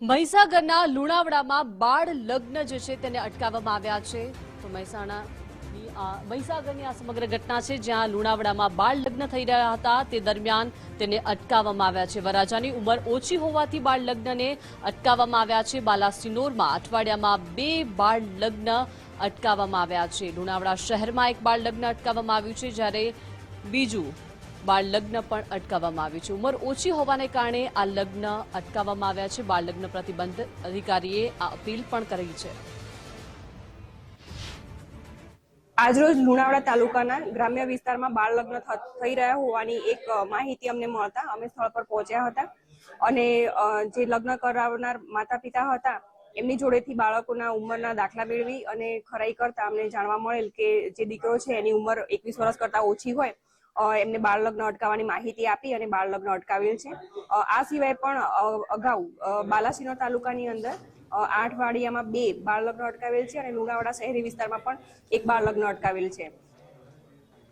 મહીસાગરના લુણાવાડામાં બાળ લગ્ન જે છે તેને અટકાવવામાં આવ્યા છે। તો મહીસાગરની આ સમગ્ર ઘટના છે, જ્યાં લુણાવાડામાં બાળ લગ્ન થઈ રહ્યા હતા તે દરમિયાન તેને અટકાવવામાં આવ્યા છે। વરરાજાની ઉંમર ઓછી હોવાથી બાળ લગ્નને અટકાવવામાં આવ્યા છે। બાલાસિનોરમાં અઠવાડિયામાં 2 બાળ લગ્ન અટકાવવામાં આવ્યા છે। લુણાવાડા શહેરમાં એક બાળ લગ્ન અટકાવવામાં આવ્યું છે, જ્યારે બીજું બાળ લગ્ન પણ અટકાવવામાં આવ્યું છે। ઉંમર ઓછી હોવાને કારણે આ લગ્ન અટકાવવામાં આવ્યા છે। બાળ લગ્ન પ્રતિબંધ અધિકારીએ આ અપીલ પણ કરી છે। આજરોજ લુણાવાડા તાલુકાના ગ્રામ્ય વિસ્તારમાં બાળ લગ્ન થઈ રહ્યા હોવાની એક માહિતી અમને મળતા અમે સ્થળ પર પહોંચ્યા હતા અને જે લગ્ન કરાવનાર માતા પિતા હતા એમની જોડેથી બાળકોના ઉંમરના દાખલા મેળવી અને ખરાઈ કરતા અમને જાણવા મળેલ કે જે દીકરો છે એની ઉંમર 21 વર્ષ કરતા ઓછી હોય એમને બાળ લગ્ન અટકાવવાની માહિતી આપી અને બાળ લગ્ન અટકાવેલ છે। આ સિવાય પણ અગાઉ બાલાસિનોર તાલુકાની અંદર 8 વાડિયામાં 2 બાળ લગ્ન અટકાવેલ છે અને લુણાવાડા શહેરી વિસ્તારમાં પણ એક બાળ લગ્ન અટકાવેલ છે।